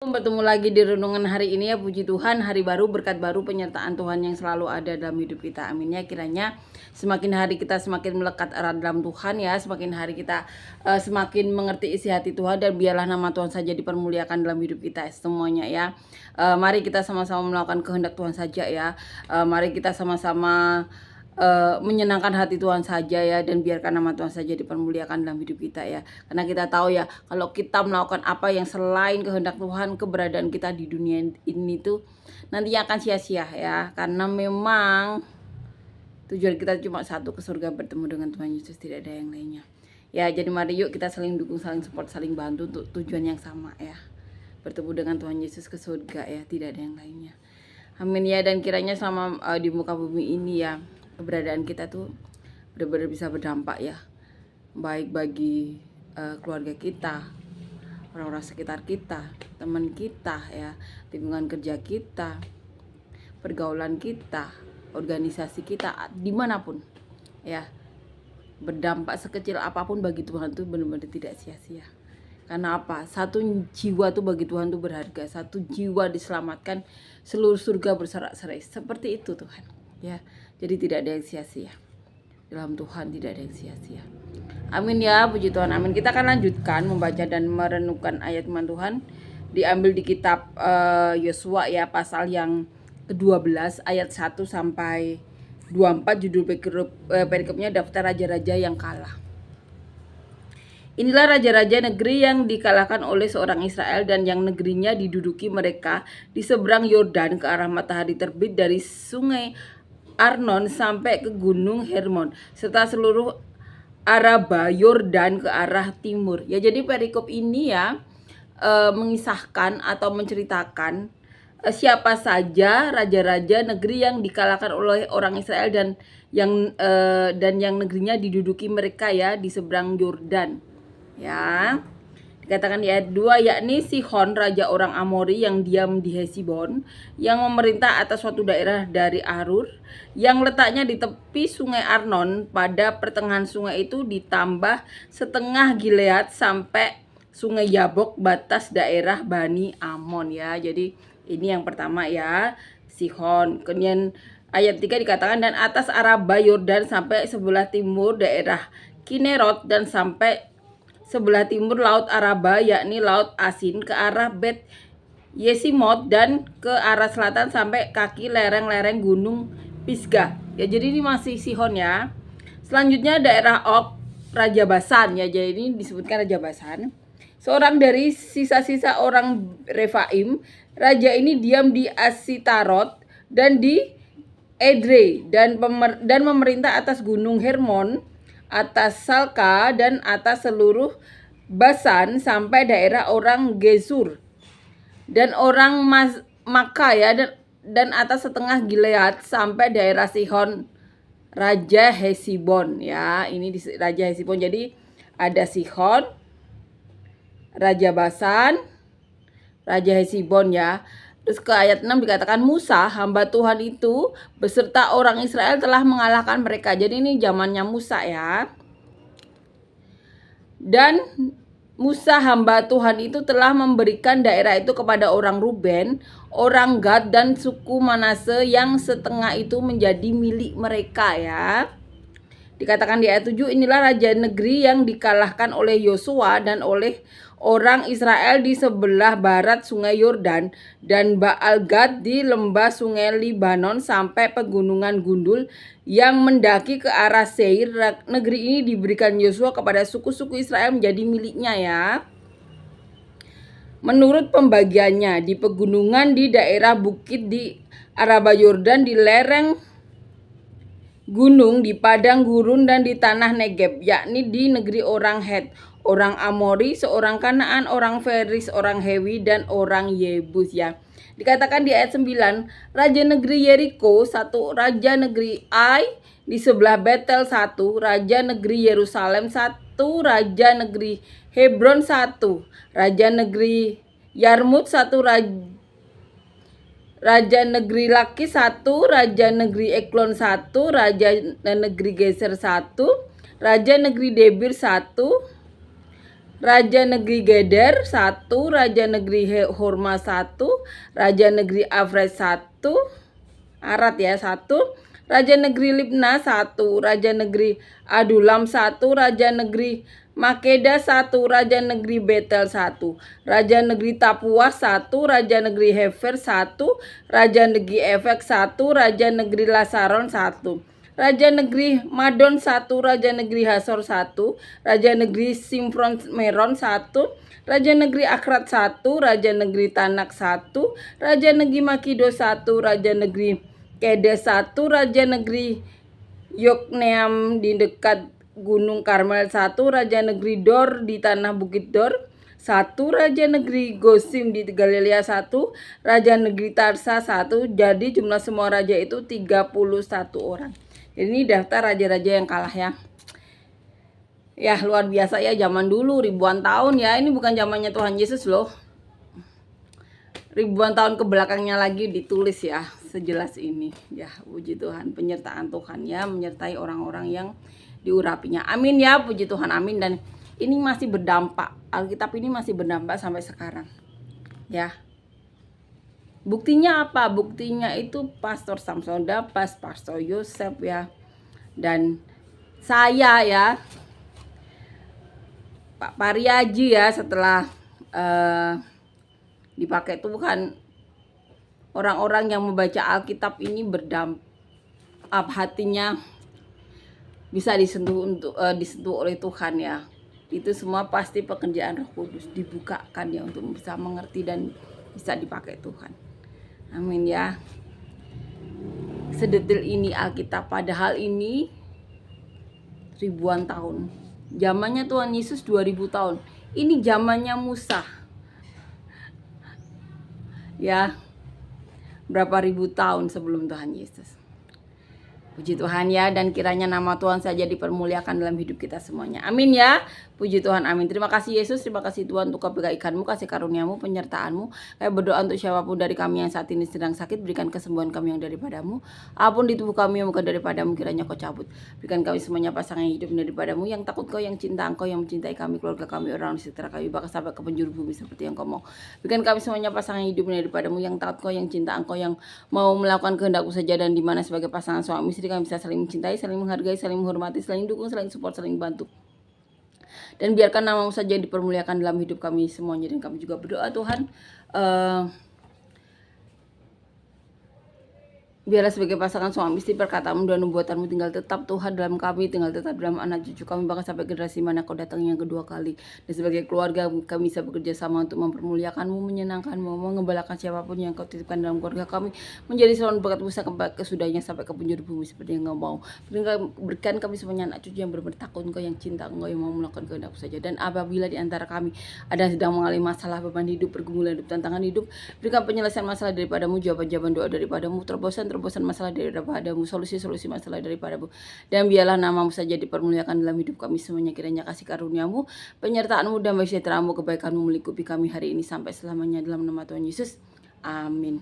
Bertemu lagi di renungan hari ini ya, puji Tuhan, hari baru, berkat baru, penyertaan Tuhan yang selalu ada dalam hidup kita. Amin ya. Kiranya semakin hari kita semakin melekat erat dalam Tuhan ya, semakin hari kita semakin mengerti isi hati Tuhan, dan biarlah nama Tuhan saja dipermuliakan dalam hidup kita semuanya ya. Mari kita sama-sama melakukan kehendak Tuhan saja ya. Mari kita sama-sama menyenangkan hati Tuhan saja ya, dan biarkan nama Tuhan saja dipermuliakan dalam hidup kita ya. Karena kita tahu ya, kalau kita melakukan apa yang selain kehendak Tuhan, keberadaan kita di dunia ini tuh nantinya akan sia-sia ya. Karena memang tujuan kita cuma satu, ke surga bertemu dengan Tuhan Yesus, tidak ada yang lainnya. Ya, jadi mari yuk kita saling dukung, saling support, saling bantu untuk tujuan yang sama ya. Bertemu dengan Tuhan Yesus ke surga ya, tidak ada yang lainnya. Amin ya. Dan kiranya selama di muka bumi ini ya, keberadaan kita tuh benar-benar bisa berdampak ya, baik bagi keluarga kita, orang-orang sekitar kita, teman kita ya, lingkungan kerja kita, pergaulan kita, organisasi kita, dimanapun ya, berdampak sekecil apapun bagi Tuhan tuh benar-benar tidak sia-sia. Karena apa? Satu jiwa tuh bagi Tuhan tuh berharga. Satu jiwa diselamatkan, seluruh surga bersorak-sorai. Seperti itu Tuhan ya. Jadi tidak ada yang sia-sia. Dalam Tuhan tidak ada yang sia-sia. Amin ya, puji Tuhan, amin. Kita akan lanjutkan membaca dan merenungkan ayat firman Tuhan. Diambil di kitab Yosua ya, pasal yang ke-12 ayat 1 sampai 24. Judul perikopnya daftar raja-raja yang kalah. Inilah raja-raja negeri yang dikalahkan oleh seorang Israel, dan yang negerinya diduduki mereka di seberang Yordan ke arah matahari terbit, dari sungai Arnon sampai ke gunung Hermon, serta seluruh Araba Yordan ke arah timur. Ya, jadi perikop ini ya mengisahkan atau menceritakan siapa saja raja-raja negeri yang dikalahkan oleh orang Israel, dan yang negerinya diduduki mereka ya di seberang Yordan. Ya, dikatakan di ayat 2, yakni Sihon, raja orang Amori yang diam di Hesibon, yang memerintah atas suatu daerah dari Arur, yang letaknya di tepi sungai Arnon pada pertengahan sungai itu, ditambah setengah Gilead sampai sungai Yabok, batas daerah Bani Amon ya. Jadi ini yang pertama ya, Sihon. Kemudian ayat 3 dikatakan, dan atas Araba Yordan sampai sebelah timur daerah Kinerot, dan sampai sebelah timur laut Araba, yakni laut Asin, ke arah Bet Yesimot, dan ke arah selatan sampai kaki lereng-lereng gunung Pisgah. Ya, jadi ini masih Sihon ya. Selanjutnya daerah Og, Raja Basan ya. Jadi ini disebutkan Raja Basan, seorang dari sisa-sisa orang Refaim. Raja ini diam di Asitarot dan di Edrei, dan memerintah atas gunung Hermon, atas Salka, dan atas seluruh Basan sampai daerah orang Gesur dan orang Maka ya, dan atas setengah Gilead sampai daerah Sihon Raja Hesibon ya. Ini di Raja Hesibon. Jadi ada Sihon, Raja Basan, Raja Hesibon ya. Terus ke ayat 6 dikatakan, Musa hamba Tuhan itu beserta orang Israel telah mengalahkan mereka. Jadi ini zamannya Musa ya. Dan Musa hamba Tuhan itu telah memberikan daerah itu kepada orang Ruben, orang Gad, dan suku Manase, yang setengah itu menjadi milik mereka ya. Dikatakan di ayat 7, inilah raja negeri yang dikalahkan oleh Yosua dan oleh orang Israel di sebelah barat sungai Yordan, dan Baal Gad di lembah sungai Libanon sampai pegunungan Gundul yang mendaki ke arah Seir. Negeri ini diberikan Yosua kepada suku-suku Israel menjadi miliknya ya, menurut pembagiannya, di pegunungan, di daerah bukit, di Araba Yordan, di lereng gunung, di padang gurun, dan di tanah Negeb, yakni di negeri orang Het, orang Amori, seorang Kanaan, orang Feris, orang Hewi, dan orang Yebus ya. Dikatakan di ayat 9, raja negeri Yeriko 1, raja negeri Ai di sebelah Betel 1, raja negeri Yerusalem 1, raja negeri Hebron 1, raja negeri Yarmut 1, raja negeri Lakis 1, raja negeri Eklon 1, raja negeri Geser 1, raja negeri Debir 1, Raja Negeri Geder 1, Raja Negeri Horma 1, Raja Negeri Afres 1, Arat ya 1, Raja Negeri Libna 1, Raja Negeri Adulam 1, Raja Negeri Makeda 1, Raja Negeri Betel 1, Raja Negeri Tapua 1, Raja Negeri Hefer 1, Raja Negeri Efek 1, Raja Negeri Lasaron 1, Raja Negeri Madon 1, Raja Negeri Hasor 1, Raja Negeri Simfron Meron 1, Raja Negeri Akrat 1, Raja Negeri Tanak 1, Raja Negeri Makido 1, Raja Negeri Kedes 1, Raja Negeri Yokneam di dekat Gunung Karmel 1, Raja Negeri Dor di tanah Bukit Dor 1, Raja Negeri Gosim di Galilea 1, Raja Negeri Tarsa 1. Jadi jumlah semua raja itu 31 orang. Ini daftar raja-raja yang kalah ya. Ya luar biasa ya, zaman dulu ribuan tahun ya. Ini bukan zamannya Tuhan Yesus loh. Ribuan tahun ke belakangnya lagi ditulis ya, sejelas ini. Ya puji Tuhan, penyertaan Tuhan ya, menyertai orang-orang yang diurapinya. Amin ya, puji Tuhan, amin. Dan ini masih berdampak, Alkitab ini masih berdampak sampai sekarang. Ya. Buktinya apa? Buktinya itu Pastor Samson Dapas, Pastor Yosef ya, dan saya ya, Pak Pariaji ya, setelah dipakai Tuhan, orang-orang yang membaca Alkitab ini berdampak, hatinya bisa disentuh oleh Tuhan ya. Itu semua pasti pekerjaan Roh Kudus dibukakan ya, untuk bisa mengerti dan bisa dipakai Tuhan. Amin ya. Sedetil ini Alkitab, padahal ini ribuan tahun. Zamannya Tuhan Yesus 2000 tahun. Ini zamannya Musa. Ya. Berapa ribu tahun sebelum Tuhan Yesus. Puji Tuhan ya, dan kiranya nama Tuhan saja dipermuliakan dalam hidup kita semuanya. Amin ya. Puji Tuhan, amin. Terima kasih Yesus, terima kasih Tuhan untuk kebaikan-Mu, kasih karuniamu, penyertaan-Mu. Kami berdoa untuk siapapun dari kami yang saat ini sedang sakit, berikan kesembuhan kami yang daripada-Mu. Apapun di tubuh kami yang bukan daripada-Mu, kiranya Kau cabut. Berikan kami semuanya pasangan yang hidup daripada-Mu, yang takut Kau, yang cinta Engkau, yang mencintai kami, keluarga kami, orang sejahtera kami, bahkan sampai ke penjuru bumi seperti yang Kau mau. Berikan kami semuanya pasangan yang hidup daripada-Mu, yang takut Kau, yang cinta Engkau, yang mau melakukan kehendak-Mu saja, dan di mana sebagai pasangan suami istri kami bisa saling mencintai, saling menghargai, saling menghormati, saling dukung, saling support, saling bantu. Dan biarkan nama-Mu saja dipermuliakan dalam hidup kami semuanya. Dan kami juga berdoa Tuhan, biarlah sebagai pasangan suami istri perkataan-Mu dan nubuatan-Mu tinggal tetap Tuhan dalam kami, tinggal tetap dalam anak cucu kami, bahkan sampai generasi mana Kau datang yang kedua kali. Dan sebagai keluarga kami bisa bekerja sama untuk mempermuliakan-Mu, menyenangkan-Mu, mengembalakan siapapun yang Kau titipkan dalam keluarga kami, menjadi salon berkat Musa kesudahnya sampai ke penjuru bumi seperti yang Kau mau. Berikan kami semuanya anak cucu yang benar-benar takut Engkau, yang cinta Engkau, yang mau melakukan kehendak-Mu saja. Dan apabila di antara kami ada yang sedang mengalami masalah, beban hidup, pergumulan hidup, tantangan hidup, berikan penyelesaian masalah daripada-Mu, jawaban-jawaban doa daripada-Mu, terobosan masalah daripada-Mu, solusi masalah daripada-Mu. Dan biarlah nama-Mu saja dipermuliakan dalam hidup kami semuanya. Kiranya kasih karunia-Mu, penyertaan-Mu, dan sejahtera-Mu, kebaikan-Mu melingkupi kami hari ini sampai selamanya, dalam nama Tuhan Yesus. Amin.